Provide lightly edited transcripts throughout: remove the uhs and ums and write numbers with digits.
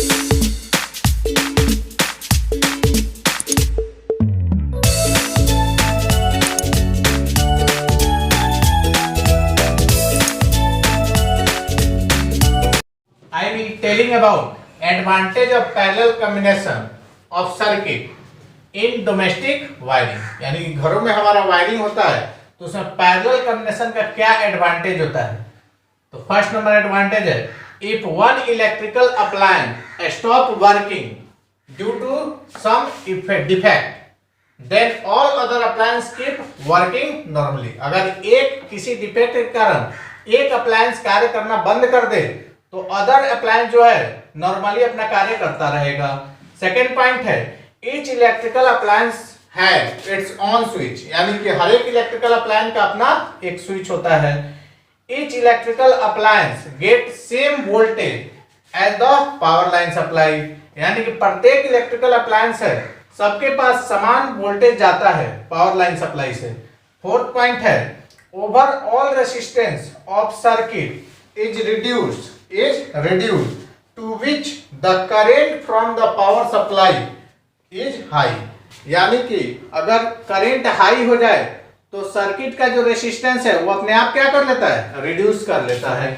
I will telling about advantage of parallel combination of circuit in domestic wiring, यानी कि घरों में हमारा वायरिंग होता है तो उसमें पैरेलल कॉम्बिनेशन का क्या एडवांटेज होता है। तो फर्स्ट नंबर एडवांटेज है, if one electrical appliance stop working due to some defect then all other appliance keep working normally. अगर एक किसी डिफेक्ट के कारण एक अप्लायंस कार्य करना बंद कर दे तो अदर अप्लायंस जो है नॉर्मली अपना कार्य करता रहेगा। सेकेंड पॉइंट है, each electrical appliance have it's on switch, यानी कि हर एक इलेक्ट्रिकल अप्लायंस का अपना एक स्विच होता है। Each electrical appliance get same voltage as the power line supply, यानी कि प्रत्येक इलेक्ट्रिकल अप्लायंस है सबके पास समान वोल्टेज जाता है पावर लाइन सप्लाई से। फोर्थ पॉइंट है, overall resistance of circuit is reduced to which the current from the power supply is high, यानी कि अगर करंट हाई हो जाए तो सर्किट का जो रेजिस्टेंस है वो अपने आप क्या कर लेता है, रिड्यूस कर लेता है।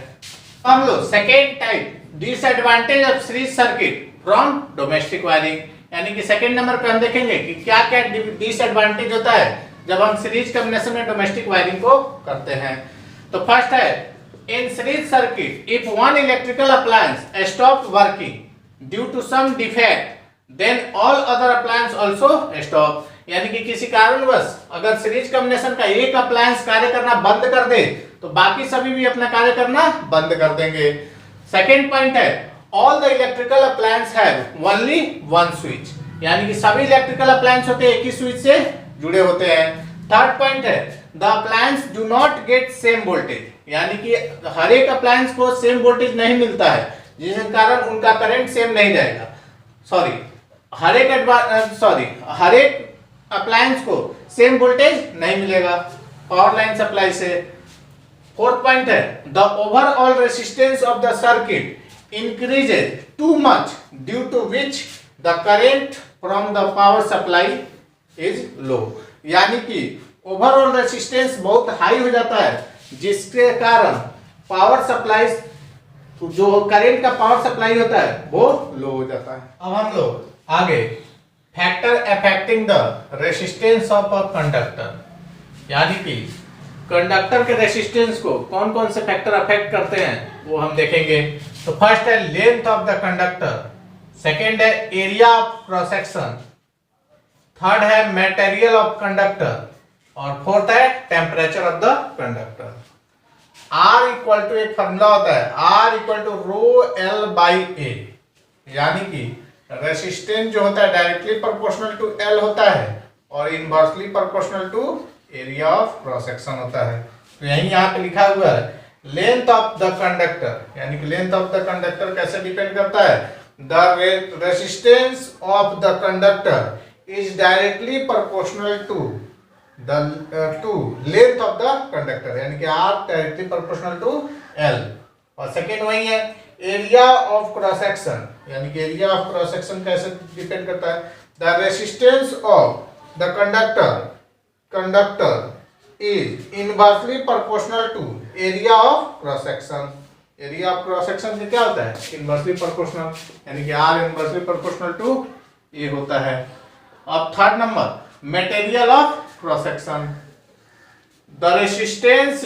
हम लोग second type, disadvantage of series circuit from domestic wiring, यानी कि सेकेंड नंबर पे हम देखेंगे कि क्या क्या डिसएडवांटेज होता है जब हम सीरीज कॉम्बिनेशन में डोमेस्टिक वायरिंग को करते हैं। तो फर्स्ट है, in series circuit if one electrical appliance stop working due to some defect then all other appliance also stop, यानी कि किसी कारणवश अगर सीरीज कॉम्बिनेशन का एक अप्लायंस कार्य करना बंद कर दे तो बाकी सभी भी अपना कार्य करना बंद कर देंगे। सेकेंड पॉइंट है, all the electrical appliance have only one switch, यानी कि सभी इलेक्ट्रिकल अप्लायंस होते हैं एक ही स्विच से जुड़े होते हैं। थर्ड पॉइंट है, the appliance do not gate same voltage, यानी कि हर एक अप्लायंस को सेम वोल्टेज नहीं मिलता है जिसके कारण उनका करंट सेम नहीं जाएगा। हर एक अप्लायंस को सेम वोल्टेज नहीं मिलेगा पावर लाइन सप्लाई से। फोर्थ पॉइंट है, the overall resistance of the circuit increases too much due to which the current from the power supply is low, यानी कि ओवरऑल रेजिस्टेंस बहुत हाई हो जाता है जिसके कारण पावर सप्लाई, जो करंट का पावर सप्लाई होता है वो लो हो जाता है। अब हम लोग आगे factor affecting the resistance of a conductor, यानी कि कंडक्टर के रेजिस्टेंस को कौन कौन से फैक्टर अफेक्ट करते हैं वो हम देखेंगे। तो फर्स्ट है length of the conductor, second है area of cross section, third है मटेरियल ऑफ कंडक्टर और फोर्थ है temperature of the conductor. R equal to एक फॉर्मूला होता है, R equal to rho L by A, यानी कि रेजिस्टेंस जो होता है डायरेक्टली प्रोपोर्शनल टू L होता है और inversely proportional to area of cross section होता है। तो यही यहाँ पे लिखा हुआ है लेंथ ऑफ द कंडक्टर, यानी कि लेंथ ऑफ द कंडक्टर कैसे डिपेंड करता है, the resistance of the conductor is directly proportional to length of the conductor, यानी कि R directly proportional to L। और सेकेंड वही है एरिया ऑफ क्रॉस सेक्शन, यानी कि एरिया ऑफ क्रॉस सेक्शन कैसे डिपेंड करता है, the resistance of the conductor is inversely proportional to area of cross section. Area of cross section से क्या होता है, इनवर्सली प्रोपोर्शनल, यानी कि R इनवर्सली प्रोपोर्शनल टू ये होता है। अब third number material of cross section, the resistance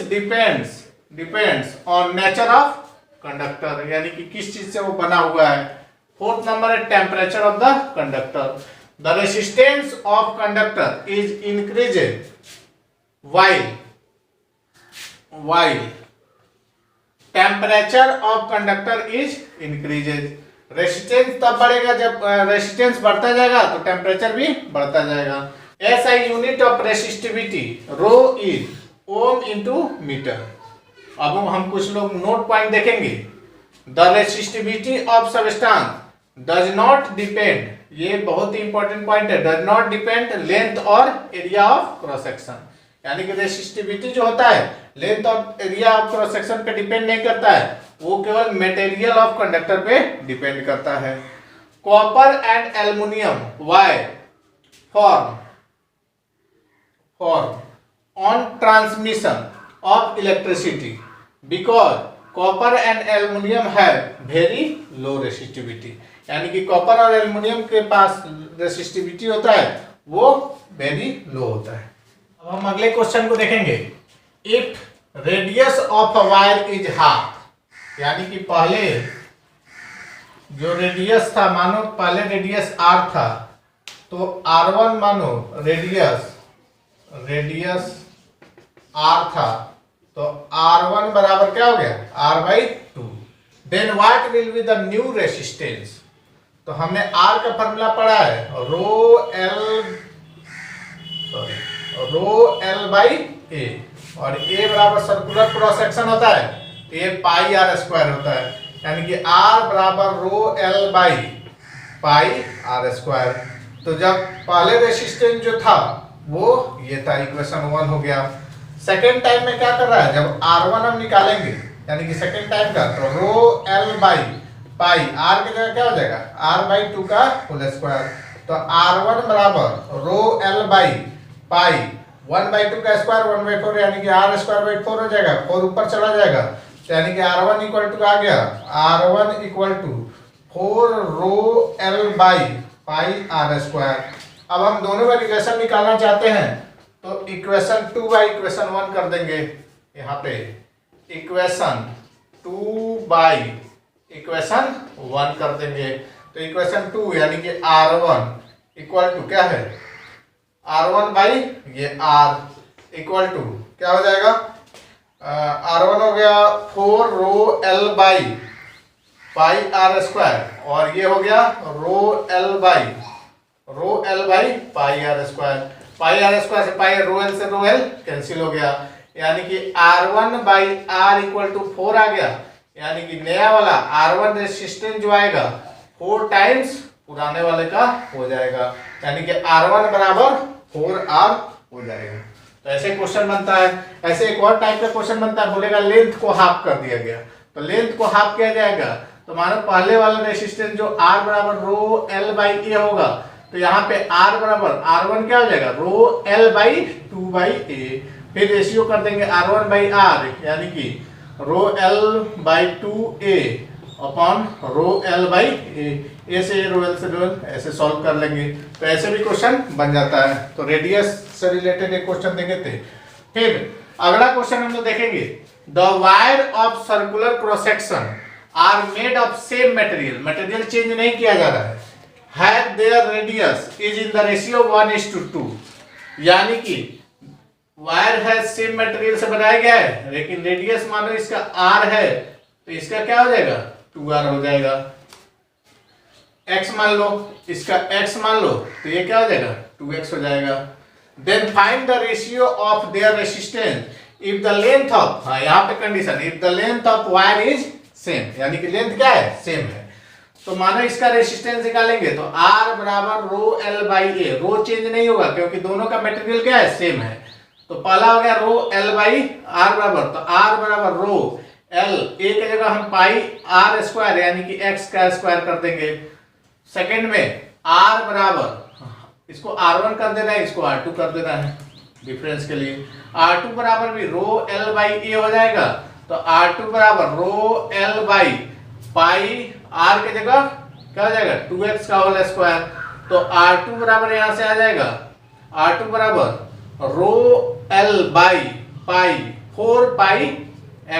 depends on nature of conductor, यानी कि किस चीज से वो बना हुआ है। फोर्थ नंबर है temperature of the conductor, the resistance of conductor is increased while temperature of conductor is increases. Resistance तब बढ़ेगा जब रेजिस्टेंस बढ़ता जाएगा तो टेम्परेचर भी बढ़ता जाएगा। SI unit of resistivity rho is ohm into metre. अब हम कुछ लोग नोट पॉइंट देखेंगे, the resistivity of substance does not depend, ये बहुत ही इंपॉर्टेंट पॉइंट है, डज नॉट डिपेंड लेंथ और एरिया ऑफ क्रॉस सेक्शन, यानी कि रेसिस्टिविटी जो होता है लेंथ और एरिया ऑफ क्रॉस सेक्शन पे डिपेंड नहीं करता है, वो केवल मटेरियल ऑफ कंडक्टर पे डिपेंड करता है। Copper and aluminium wire form on transmission of electricity because copper and aluminium have very low resistivity, यानी कि कॉपर और एल्युमिनियम के पास रेसिस्टिविटी होता है वो वेरी लो होता है। अब हम अगले क्वेश्चन को देखेंगे। If radius of a wire is half, यानी कि पहले जो रेडियस था, मानो पहले रेडियस r था, तो r1 मानो रेडियस r था, तो r1 बराबर क्या हो गया r/2। Then what will be the new resistance, तो हमने r का फॉर्मूला पढ़ा है रो एल बाई ए, और a बराबर सर्कुलर क्रॉस सेक्शन होता है तो ये पाई r स्क्वायर होता है, यानी कि r बराबर rho L by pi r square. तो जब पहले रेसिस्टेंस जो था वो ये था, इक्वेशन 1 हो गया। सेकेंड टाइम में क्या कर रहा है, जब r1 हम निकालेंगे यानी कि सेकेंड टाइम का, तो रो एल बाई पाई r की जगह क्या हो जाएगा r/2 का होल स्क्वायर, तो r1 बराबर रो एल बाई पाई 1/2 का स्क्वायर 1/4, यानी कि r²/4 हो जाएगा, 4 ऊपर चला जाएगा, यानी कि r1 इक्वल टू आ गया r1 equal to 4 rho L by pi r²। अब हम दोनों का रिलेशन निकालना चाहते हैं तो इक्वेशन 2 बाई इक्वेशन 1 कर देंगे। यहाँ पे इक्वेशन 2 बाई इक्वेशन 1 कर देंगे, तो इक्वेशन 2 यानी कि r1 इक्वल टू क्या है r1 बाई ये r इक्वल टू क्या हो जाएगा, r1 हो गया 4 rho L by pi r², और ये हो गया रो L by pi r²। Pi r² से पाई, रो एल से रो एल कैंसिल हो गया, यानी कि r1 by r equal to 4 आ गया, यानी कि नया वाला r1 रेसिस्टेंस जो आएगा 4 टाइम्स पुराने वाले का हो जाएगा, यानी कि r1 बराबर 4r हो जाएगा। तो ऐसे क्वेश्चन बनता है। ऐसे एक और टाइप का क्वेश्चन बनता है, बोलेगा लेंथ को हाफ कर दिया गया, तो लेंथ को हाफ किया जाएगा, तो मानो पहले वाला रेसिस्टेंस जो r बराबर रो एल बाई ए होगा, तो यहाँ पे r बराबर r1 क्या हो जाएगा rho L by 2 by A, फिर रेशियो कर देंगे r1 बाई r, यानी कि rho L by 2a upon rho L by A से रो एल से रो एल, ऐसे सॉल्व कर लेंगे, तो ऐसे भी क्वेश्चन बन जाता है। तो रेडियस से रिलेटेड एक क्वेश्चन देंगे थे। फिर अगला क्वेश्चन हम लोग देखेंगे, the wire of circular cross section are made of same material, material change नहीं किया जा रहा है, have their radius is in the ratio 1:2, यानी कि वायर है सेम मटेरियल से बनाया गया है, लेकिन रेडियस मानो इसका r है, तो इसका क्या हो जाएगा 2r हो जाएगा। x मान लो, इसका x मान लो, तो ये क्या हो जाएगा 2x हो जाएगा। Then find the ratio of their resistance if the length of, हाँ यहाँ पे condition, if the length of wire is same, यानी कि लेंथ क्या है सेम है, तो मानो इसका रेसिस्टेंस निकालेंगे तो r बराबर rho L by A, rho change नहीं होगा क्योंकि दोनों का मटेरियल क्या है सेम है, तो पहला हो गया रो एल बाई r बराबर, तो r बराबर रो एल, ए की जगह हम पाई r² यानी कि x का स्क्वायर कर देंगे। सेकंड में r बराबर, इसको r1 कर देना है, इसको r2 कर देना है डिफरेंस के लिए, r2 बराबर भी रो एल बाई ए हो जाएगा, तो r2 बराबर rho L by pi r की जगह क्या हो जाएगा 2x का होल स्क्वायर, तो r2 बराबर यहां से आ जाएगा r2 बराबर rho L by pi 4 pi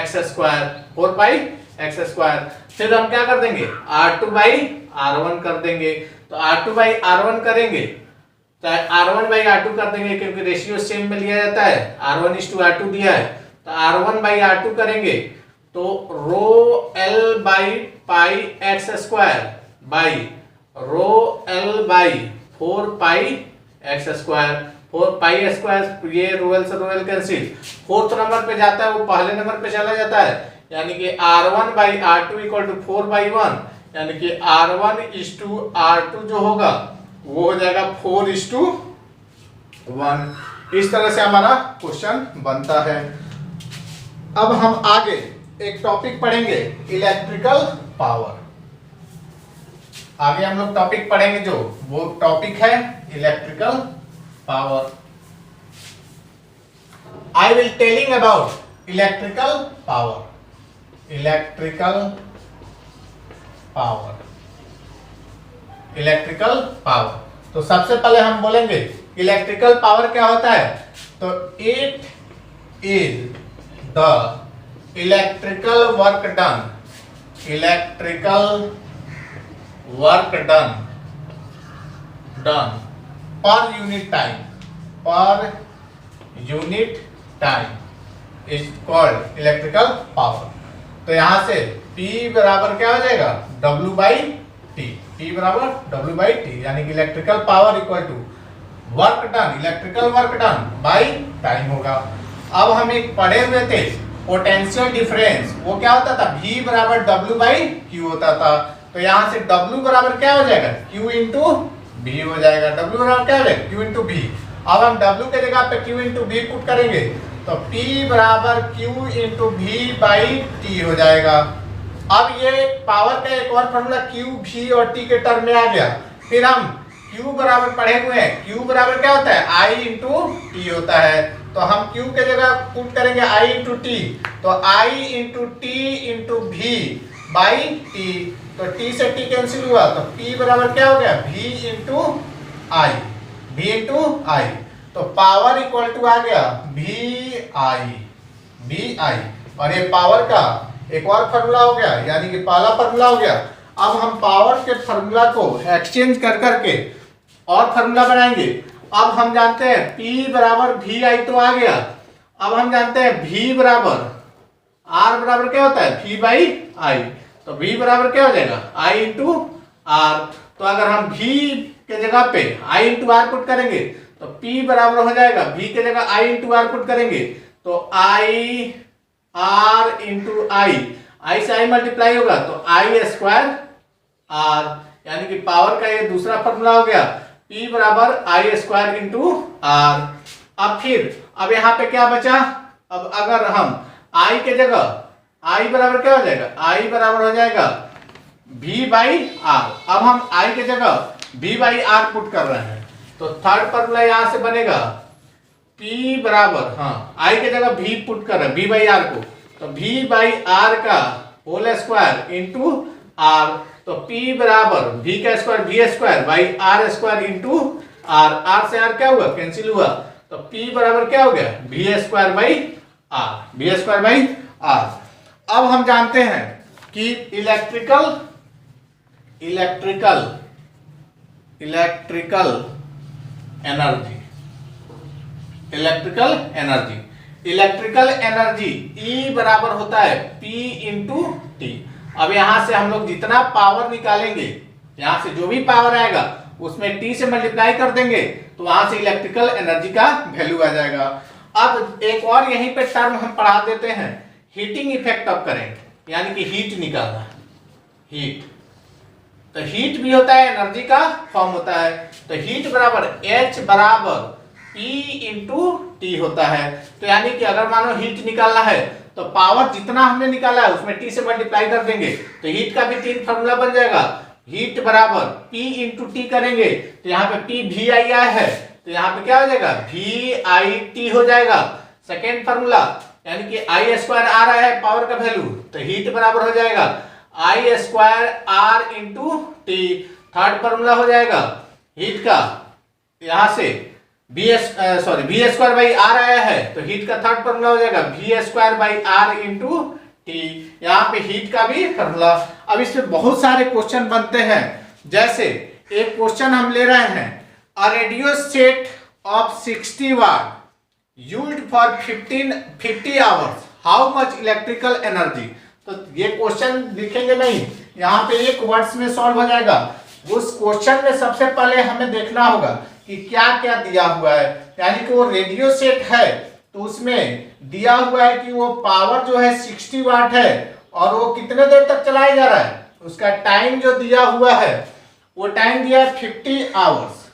x square, 4 pi x square. फिर हम क्या कर देंगे r2 बाई r1 कर देंगे, तो r2 बाई r1 करेंगे, चाहे r1 बाई r2 कर देंगे क्योंकि रेशियो सेम में लिया जाता है, r1:r2 दिया है, तो r1 बाई r2 करेंगे, तो रो L by pi x square by rho L by 4 pi x square, 4 pi square, ये रो एल से rho L cancel, fourth number पे जाता है वो पहले नंबर पे चला जाता है, यानी कि r1 by r2 equal to 4/1, यानी कि r1:r2 जो होगा वो हो जाएगा 4:1। इस तरह से हमारा क्वेश्चन बनता है। अब हम आगे एक टॉपिक पढ़ेंगे इलेक्ट्रिकल पावर। आगे हम लोग टॉपिक पढ़ेंगे जो वो टॉपिक है electrical power. I will telling about electrical power. Electrical power, electrical power. तो सबसे पहले हम बोलेंगे इलेक्ट्रिकल पावर क्या होता है। तो it is the electrical work done, electrical work done per unit time, per unit time is called electrical power. तो यहां से P बराबर क्या हो जाएगा W बाई टी, P बराबर W बाई टी, यानी कि electrical power equal to work done, electrical work done by time होगा। अब हम एक पढ़े हुए थे पोटेंशियल डिफरेंस, वो क्या होता था V बराबर W बाई क्यू होता था। तो यहां से W बराबर क्या हो जाएगा Q इंटू V हो जाएगा। W बराबर क्या हो जाएगा Q इंटू V। अब हम W के जगह पे Q इंटू V पुट करेंगे तो P बराबर Q into V by T हो जाएगा। अब ये पावर का एक और फॉर्मूला Q, V और T के टर्म में आ गया। फिर हम Q बराबर पढ़े हुए हैं, Q बराबर क्या होता है I इंटू टी होता है। तो हम Q के जगह पुट करेंगे I इंटू टी, तो I into T into V by T, तो T से T कैंसिल हुआ तो P बराबर क्या हो गया V into I, V into I। तो पावर इक्वल टू आ गया VI। और ये पावर का एक और फॉर्मूला हो गया, यानी कि पहला फॉर्मूला हो गया। अब हम पावर के फॉर्मूला को एक्सचेंज कर करके और फॉर्मूला बनाएंगे। अब हम जानते हैं P बराबर VI तो आ गया। अब हम जानते हैं V बराबर R बराबर क्या होता है V बाई I। तो V बराबर क्या हो जाएगा I इंटू R। तो अगर हम V के जगह पे I इंटू R पुट करेंगे तो P बराबर हो जाएगा V के जगह I इंटू R पुट करेंगे तो I R इंटू I से I मल्टीप्लाई होगा तो I स्क्वायर R, यानी कि पावर का ये दूसरा फॉर्मूला हो गया P बराबर I स्क्वायर इंटू R। अब यहाँ पे क्या बचा, अब अगर हम I के जगह I बराबर क्या हो जाएगा I बराबर हो जाएगा V बाई R। अब हम I के जगह V बाई R पुट कर रहे हैं तो थर्ड फॉर्मूला यहां से बनेगा P बराबर I के जगह V पुट कर रहे हैं V बाई R को, तो V बाई R का होल स्क्वायर इंटू R। तो P बराबर V का square V square by R square into R, R से R क्या हुआ कैंसिल हुआ, तो P बराबर क्या हो गया V square by R, V square by R। अब हम जानते हैं कि इलेक्ट्रिकल एनर्जी E बराबर होता है P इंटू टी। अब यहां से हम लोग जितना पावर निकालेंगे, यहां से जो भी पावर आएगा उसमें T से मल्टीप्लाई कर देंगे तो वहां से इलेक्ट्रिकल एनर्जी का वैल्यू आ जाएगा। अब एक और यहीं पे टर्म हम पढ़ा देते हैं हीटिंग इफेक्ट ऑफ करंट, यानी कि हीट निकालना, हीट। तो हीट भी होता है एनर्जी का फॉर्म होता है। तो हीट बराबर H बराबर P इंटू टी होता है। तो यानी कि अगर मानो हीट निकालना है तो पावर जितना हमने निकाला है उसमें T से मल्टीप्लाई कर देंगे तो हीट का भी तीन फॉर्मूला बन जाएगा। हीट बराबर P इंटू टी करेंगे तो यहाँ पे P VI है तो यहाँ पे क्या हो जाएगा VIT हो जाएगा। सेकेंड फॉर्मूला यानी कि I स्क्वायर आ रहा है पावर का वैल्यू, तो हीट बराबर हो जाएगा I square R into T. Third formula हो जाएगा हीट का, यहां से V स्क्वायर बाई R आया है तो हीट का थर्ड फॉर्मूला हो जाएगा V square by R into T. यहाँ पे हीट का भी फॉर्मूला। अब इसमें बहुत सारे क्वेश्चन बनते हैं, जैसे एक क्वेश्चन हम ले रहे हैं a radio set of 60 watt used for 50 hours how much electrical energy. तो ये क्वेश्चन लिखेंगे नहीं, यहाँ पे एक वर्ड्स में सॉल्व हो जाएगा। उस क्वेश्चन में सबसे पहले हमें देखना होगा कि क्या क्या दिया हुआ है, यानी कि वो रेडियो सेट है तो उसमें दिया हुआ है कि वो पावर जो है 60 वाट है और वो कितने देर तक चलाया जा रहा है, उसका टाइम जो दिया हुआ है वो टाइम दिया है 50 आवर्स,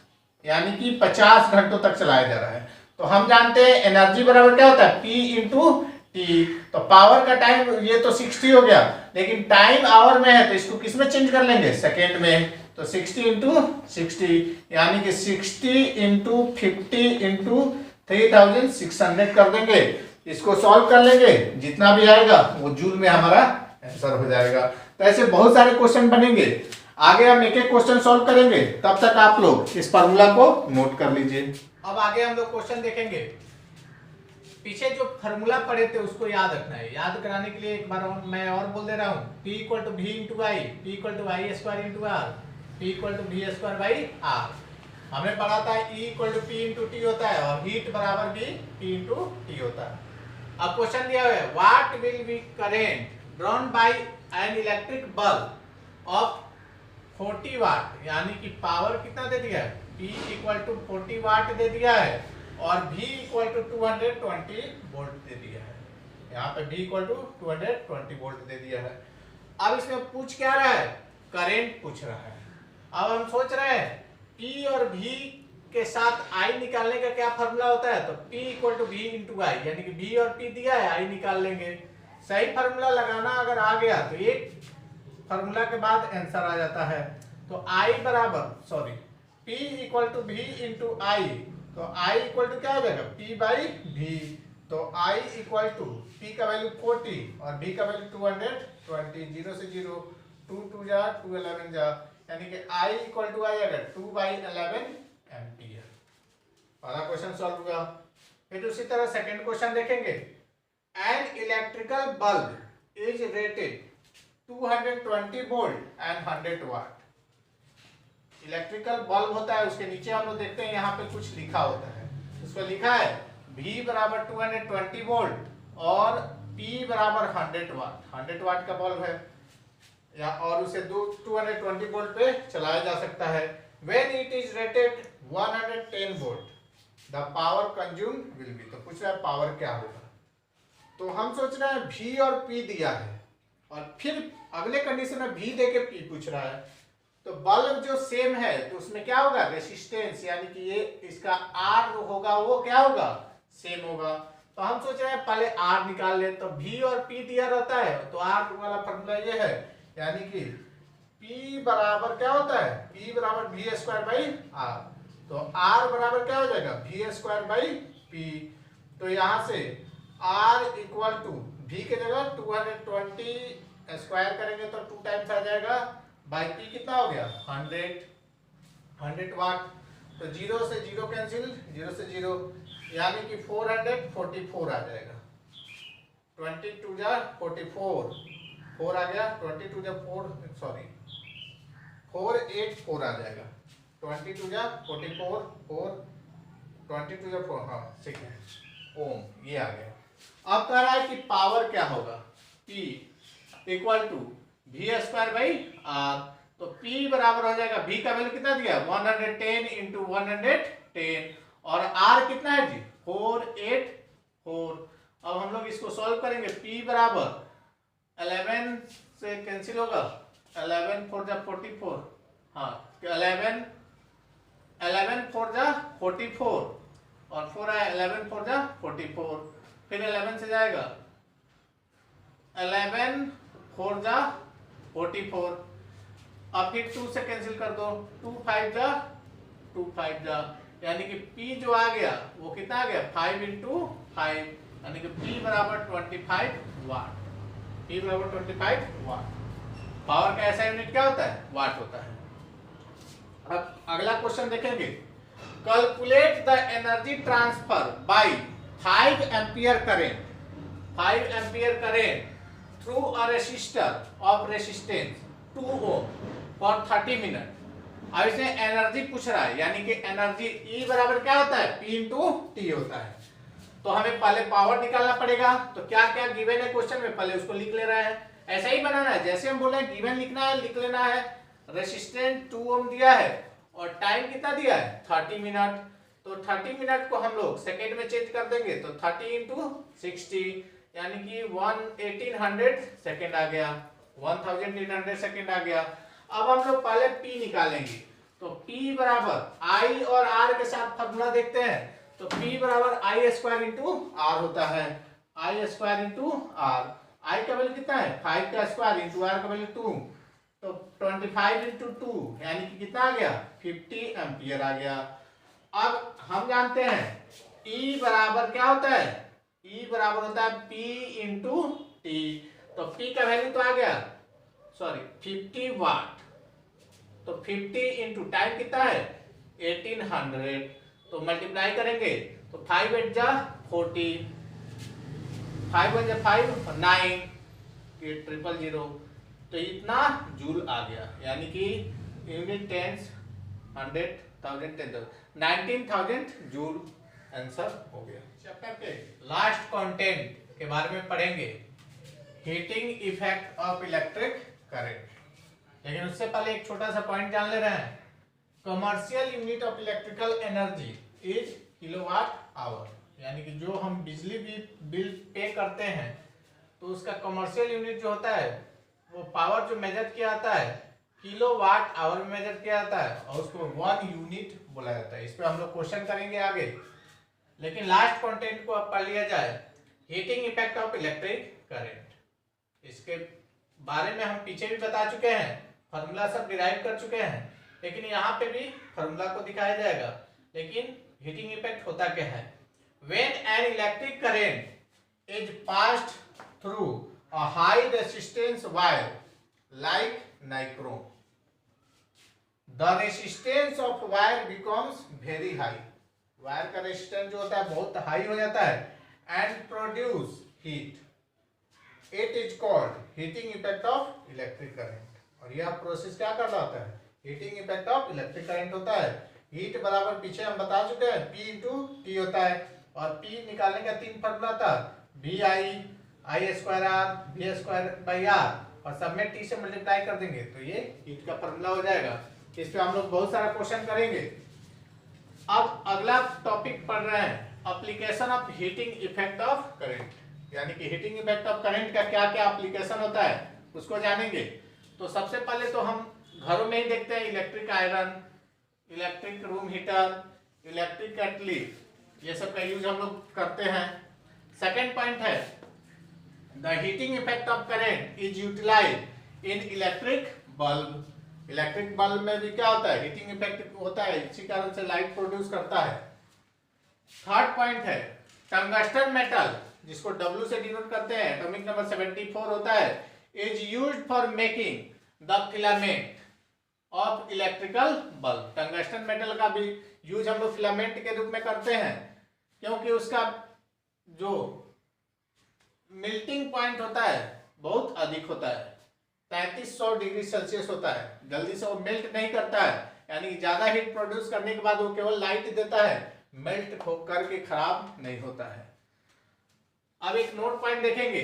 यानी कि 50 घंटों तक चलाया जा रहा है। तो हम जानते हैं एनर्जी बराबर क्या होता है P इंटू टी। तो पावर का टाइम ये तो 60 हो गया, लेकिन टाइम आवर में है तो इसको किस में चेंज कर लेंगे, सेकेंड में। तो 60 इंटू 60 यानी कि 60 इंटू 50 इंटू 3600 कर देंगे। इसको सॉल्व कर लेंगे, जितना भी आएगा वो जूल में हमारा आंसर हो जाएगा। तो ऐसे बहुत सारे क्वेश्चन बनेंगे, आगे हम एक एक क्वेश्चन सॉल्व करेंगे। तब तक आप लोग इस फार्मूला को नोट कर लीजिए। अब आगे हम लोग क्वेश्चन देखेंगे। पीछे जो फार्मूला पढ़े थे उसको याद रखना है। याद कराने के लिए एक बार मैं और बोल दे रहा हूँ, P equal to V into I, P equal to I square into R, P equal to V square by R. हमने पढ़ा था E equal to P into T होता है और हीट बराबर भी P इंटू टी होता है। अब क्वेश्चन दिया हुआ है, what will B current drawn by an electric bulb of 40 वाट, यानी कि पावर कितना दे दिया है, P इक्वल टू 40 वाट दे दिया है और V इक्वल टू 220 वोल्ट दे दिया है। यहाँ पे V इक्वल टू 220 वोल्ट दे दिया है। अब इसमें पूछ क्या रहा है, करेंट पूछ रहा है। अब हम सोच रहे हैं P और V के साथ I निकालने का क्या फार्मूला होता है, तो P equal to V into I, यानी कि V और P दिया है, I निकाल लेंगे। सही फार्मूला लगाना अगर आ गया तो एक फार्मूला के बाद आंसर आ जाता है। तो I बराबर P equal to V into I, तो I इक्वल टू क्या हो जाएगा, P बाई V। तो I इक्वल टू P का वैल्यू 40 और V का वैल्यू 220, 0 से 0, 2 जा 2 11 जा, यानी कि I इक्वल टू आ जाएगा 2/11 एम्पियर। पहला क्वेश्चन सॉल्व हुआ। फिर उसी तरह सेकंड क्वेश्चन देखेंगे। An electrical bulb is rated 220 volt and 100 watt. Electrical bulb होता है, उसके नीचे हम लोग देखते हैं यहाँ पे कुछ लिखा होता है। उसको लिखा है V बराबर 220 वोल्ट और P बराबर 100 वाट। 100 वाट का बल्ब है या और उसे 220 वोल्ट पे चलाया जा सकता है। When it is rated 110 volt, the power consumed will be। तो पूछ रहा है पावर क्या होगा। तो हम सोच रहे हैं V और P दिया है और फिर अगले कंडीशन में V दे के P पूछ रहा है। तो बल्ब जो सेम है तो उसमें क्या होगा, रेसिस्टेंस, यानी कि ये इसका R होगा वो क्या होगा, सेम होगा। तो हम सोच रहे हैं पहले R निकाल ले। तो V और P दिया रहता है तो R वाला फॉर्मूला ये है, यानी कि P बराबर क्या होता है, P बराबर V स्क्वायर बाई R। तो R बराबर क्या हो जाएगा, V स्क्वायर बाई P। तो यहाँ से R इक्वल टू V के जगह 220 स्क्वायर करेंगे तो 2 टाइम्स आ जाएगा, बाई P कितना हो गया 100 वाट। तो 0 से 0 कैंसिल, 0 से 0, यानी कि 444 आ जाएगा। 22 जा 44, 4 आ गया, 22 जा 484 आ जाएगा। 22 जा 44, 22 जा 4, हाँ ठीक है, ओम ये आ गया। अब कह रहा है कि पावर क्या होगा, P equal to V square by R। तो P बराबर हो जाएगा, V का वैल्यू कितना दिया 110 इंटू 110 और R कितना है जी 484। अब हम लोग इसको सॉल्व करेंगे। P बराबर 11 से कैंसिल होगा, 11 4 जा 44, हाँ 11 4 जा 44 और 4 आया, 11 4 जा 44, फिर 11 से जाएगा 11 4 जा 44, अब फिर 2 से कैंसिल कर दो, 2 5 जा, यानी कि P जो आ गया वो कितना आ गया 5 इंटू 5, यानी कि P बराबर 25 वाट। P बराबर 25 वाट। पावर का ऐसा यूनिट क्या होता है, वाट होता है। अब अगला क्वेश्चन देखेंगे। Calculate the energy transfer by 5 ampere current, 5 ampere current through a resistor of resistance 2 ohm for 30 minute. अब इसने एनर्जी पूछ रहा है, यानी कि एनर्जी E बराबर क्या होता है, P इंटू टी होता है। तो हमें पहले पावर निकालना पड़ेगा। तो क्या क्या गिवन है क्वेश्चन में, पहले उसको लिख ले रहे हैं। ऐसा ही बनाना है जैसे हम बोले गिवन लिखना है, लिख लेना है। रेसिस्टेंस 2 ओम दिया है और टाइम कितना दिया है 30 मिनट। तो 30 मिनट को हम लोग सेकेंड में चेंज कर देंगे, तो 30 इंटू 60, यानी कि 1800 सेकेंड आ गया, 1800 सेकेंड आ गया। अब हम लोग पहले P निकालेंगे। तो P बराबर I और R के साथ फॉर्मूला देखते हैं। तो P बराबर I स्क्वायर इंटू R होता है। आई स्क्वायर इंटू आर। आई का वैल्यू कितना है 5 का स्क्वायर इंटू आर का वैल्यू 2, तो 25 इंटू 2 यानी कि कितना आ गया 50 एम्पियर आ गया। अब हम जानते हैं E बराबर क्या होता है, E बराबर होता है P इंटू टी। तो P का वैल्यू तो आ गया 50 वाट, तो 50 इंटू टाइम कितना है 1800, तो मल्टीप्लाई करेंगे तो 5 8 जा 40, 5 1 जा 5 और 9 000, तो इतना जूल आ गया, यानी कि यूनिट टेंस 100,000 10,000 19,000 जूल आंसर हो गया। चैप्टर के लास्ट कंटेंट के बारे में पढ़ेंगे, heating effect of electric current. लेकिन उससे पहले एक छोटा सा पॉइंट जान ले रहे हैं, commercial unit of electrical energy is kilowatt hour, यानी कि जो हम बिजली बिल पे करते हैं तो उसका कमर्शियल यूनिट जो होता है वो पावर जो मेजर किया जाता है किलोवाट आवर में मेजर किया जाता है और उसको 1 यूनिट बोला जाता है। इस पे हम लोग क्वेश्चन करेंगे आगे, लेकिन लास्ट कंटेंट को अब पढ़ लिया जाए, heating effect of electric current. इसके बारे में हम पीछे भी बता चुके हैं, फार्मूला सब डिराइव कर चुके हैं, लेकिन यहाँ पे भी फार्मूला को दिखाया जाएगा। लेकिन हीटिंग इफेक्ट होता क्या है, when an electric current is passed through a high resistance wire like nichrome, the resistance of wire becomes very high, wire का रेजिस्टेंस जो होता है बहुत हाई हो जाता है, and produce heat, it is called heating effect of electric current. और यह प्रोसेस क्या कर रहा होता है, heating effect of electric current होता है। हीट बराबर पीछे हम बता चुके हैं P इंटू टी होता है, और P निकालने का 3 फॉर्मूला था, VI I square R V square by R, और सब में T से मल्टीप्लाई कर देंगे तो ये हीट का फॉर्मूला हो जाएगा। इस पे हम लोग बहुत सारा क्वेश्चन करेंगे। अब अगला टॉपिक पढ़ रहे हैं, application of heating effect of current, यानी कि हीटिंग इफेक्ट ऑफ करंट का क्या क्या एप्लीकेशन होता है उसको जानेंगे। तो सबसे पहले तो हम घरों में ही देखते हैं, electric iron, electric room heater, electric kettle, ये सब का यूज हम लोग करते हैं। सेकेंड पॉइंट है, the heating effect of current is utilised in electric bulb. Electric bulb में भी क्या होता है, हीटिंग इफेक्ट होता है, इसी कारण से लाइट प्रोड्यूस करता है। थर्ड पॉइंट है, टंगस्टन मेटल, जिसको W से डिनोट करते हैं, एटॉमिक नंबर 74 होता है, is used for making the filament of electrical bulb. Tungsten metal का भी यूज हम लोग फिलामेंट के रूप में करते हैं, क्योंकि उसका जो मेल्टिंग पॉइंट होता है बहुत अधिक होता है, 3300 डिग्री सेल्सियस होता है, जल्दी से वो मेल्ट नहीं करता है, यानी ज्यादा हीट प्रोड्यूस करने के बाद वो केवल लाइट देता है, मेल्ट करके खराब नहीं होता है। अब एक नोट पॉइंट देखेंगे,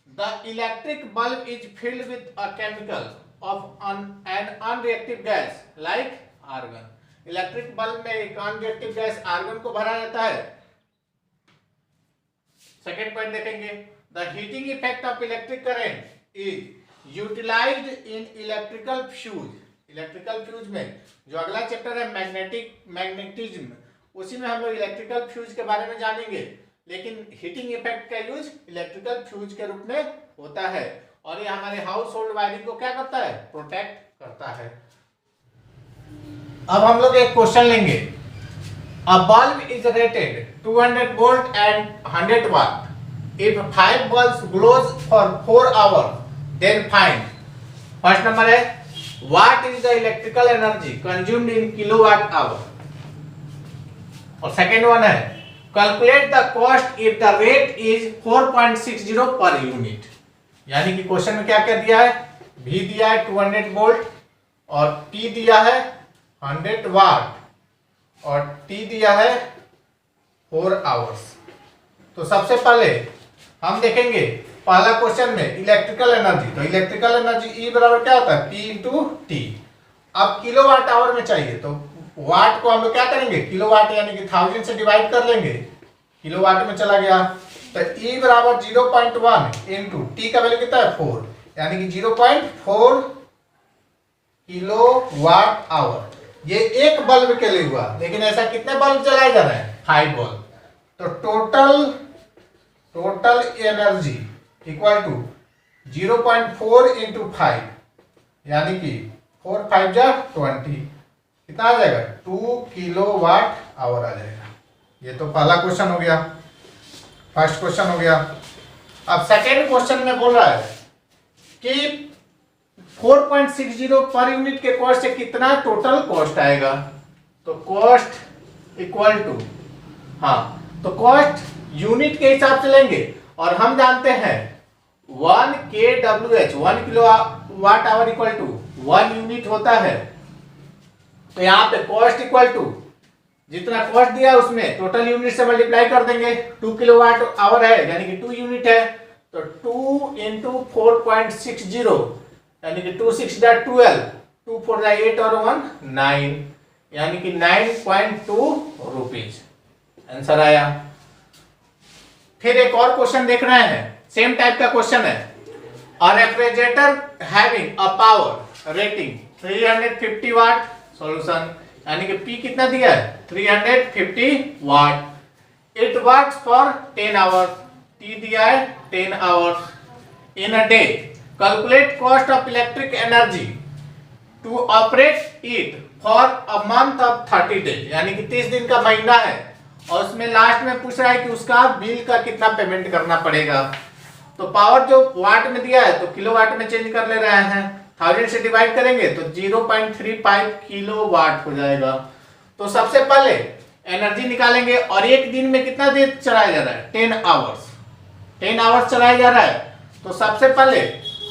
the electric bulb is filled with a chemical of an unreactive gas like argon. Electric bulb में एक अनरिएक्टिव गैस आर्गन को भरा जाता है। सेकेंड पॉइंट देखेंगे, the heating effect of electric current is utilised in electrical fuse. Electrical fuse में जो अगला चैप्टर है मैग्नेटिज्म, उसी में हम लोग इलेक्ट्रिकल फ्यूज के बारे में जानेंगे, लेकिन हीटिंग इफेक्ट का यूज इलेक्ट्रिकल फ्यूज के रूप में होता है, और ये हमारे हाउस होल्ड वायरिंग को क्या करता है, प्रोटेक्ट करता है। अब हम लोग एक क्वेश्चन लेंगे, a bulb is rated 200 volt and 100 watt, if 5 bulbs glows for 4 hours then find. First number है, what is the electrical energy consumed in kilowatt hour, और सेकेंड वन है, calculate the cost if the rate is 4.60 per unit. यानी कि question में क्या क्या दिया है, V दिया है 200 वोल्ट, और T दिया है 100 वाट, और T दिया है 4 आवर्स। तो सबसे पहले हम देखेंगे पहला क्वेश्चन में इलेक्ट्रिकल एनर्जी, तो इलेक्ट्रिकल एनर्जी E बराबर क्या होता है, P इंटू टी। अब किलोवाट आवर में चाहिए, तो वाट को हम लोग क्या करेंगे, किलोवाट यानी कि 1000 से डिवाइड कर लेंगे, किलोवाट में चला गया, तो E बराबर 0.1 इंटू टी का वैल्यू कितना है 4, यानी कि 0.4 किलोवाट आवर। ये एक बल्ब के लिए हुआ, लेकिन ऐसा कितने बल्ब जलाए जा रहे हैं, 5 बल्ब, तो total energy equal to 0.4 into 5, यानी कि 4 5 जा 20, कितना आ जाएगा 2 किलोवाट आवर आ जाएगा। ये तो पहला क्वेश्चन हो गया, फर्स्ट क्वेश्चन हो गया। अब सेकेंड क्वेश्चन में बोल रहा है कि 4.60 पर यूनिट के कॉस्ट से कितना टोटल कॉस्ट आएगा। तो कॉस्ट इक्वल टू, हाँ तो कॉस्ट यूनिट के हिसाब से लेंगे और हम जानते हैं 1 kWh 1 kilowatt hour equal to 1 unit होता है। तो यहाँ पे कॉस्ट इक्वल टू जितना कॉस्ट दिया उसमें टोटल यूनिट से मल्टीप्लाई कर देंगे। 2 किलोवाट आवर है यानी कि 2 यूनिट है, तो 2 इंटू 4.60 यानी कि 2 6 12, 2 4 8 और 1 9, यानी कि 9.2 रुपीज आंसर आया। फिर एक और क्वेश्चन देख रहे हैं, सेम टाइप का क्वेश्चन है। A refrigerator having a power rating 350 watt, solution यानी कि P कितना दिया है 350 watt. It works for 10 hours, T दिया है 10 hours in a day. Calculate cost of electric energy to operate it for a month of 30 days, यानी कि 30 दिन का महीना है और उसमें लास्ट में पूछ रहा है कि उसका बिल का कितना पेमेंट करना पड़ेगा। तो पावर जो वाट में दिया है तो किलोवाट में चेंज कर ले रहे हैं, 1000 से डिवाइड करेंगे तो 0.35 किलोवाट हो जाएगा। तो सबसे पहले एनर्जी निकालेंगे और एक दिन में कितना देर चलाया जा रहा है 10 आवर्स, 10 आवर्स चलाया जा रहा है। तो सबसे पहले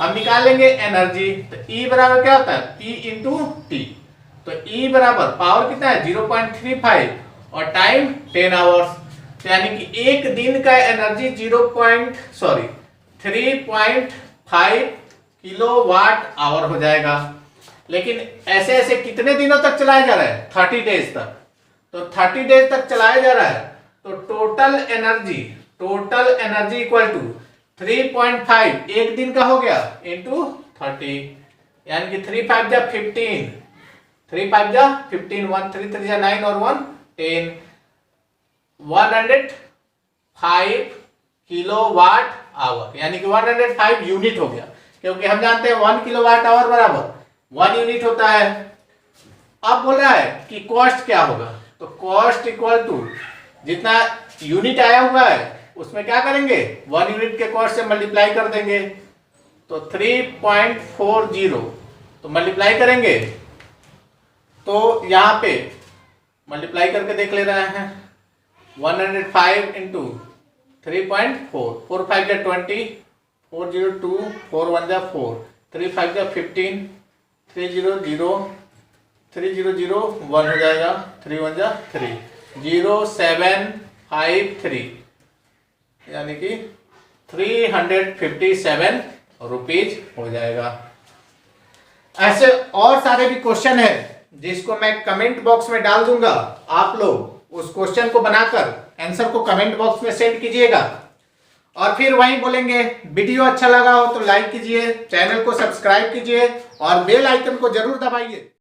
हम निकालेंगे एनर्जी, तो E बराबर क्या होता है P इंटू टी। तो E बराबर पावर कितना है 0.35 और टाइम 10 आवर्स, तो यानी कि एक दिन का एनर्जी 3.5 किलोवाट आवर हो जाएगा। लेकिन ऐसे ऐसे कितने दिनों तक चलाया जा रहा है 30 डेज तक, तो 30 डेज तक चलाया जा रहा है। तो टोटल एनर्जी इक्वल टू 3.5 एक दिन का हो गया इंटू 30, यानी कि 3 5 जा 15, 3 5 जा 15, 1 3 3 जा 9 और 1 10, 105 किलोवाट आवर, यानी कि 105 यूनिट हो गया, क्योंकि हम जानते हैं 1 किलोवाट आवर बराबर 1 यूनिट होता है। अब बोल रहा है कि कॉस्ट क्या होगा, तो कॉस्ट इक्वल टू जितना यूनिट आया हुआ है उसमें क्या करेंगे 1 यूनिट के कॉस्ट से मल्टीप्लाई कर देंगे। तो 3.40 तो मल्टीप्लाई करेंगे, तो यहां पे मल्टीप्लाई करके देख ले रहे हैं 105 इंटू 3.4, 4 5 जा 20, 4 0 2, 4 1 जा 4, 3 5 जा 15, 3 0 0, 3 0 0 1 हो जाएगा, 3 1 जा 3, 0753 यानी कि 357 रुपीज हो जाएगा। ऐसे और सारे भी क्वेश्चन है जिसको मैं कमेंट बॉक्स में डाल दूंगा, आप लोग उस क्वेश्चन को बनाकर आंसर को कमेंट बॉक्स में सेंड कीजिएगा। और फिर वहीं बोलेंगे वीडियो अच्छा लगा हो तो लाइक कीजिए, चैनल को सब्सक्राइब कीजिए और बेल आइकन को जरूर दबाइए।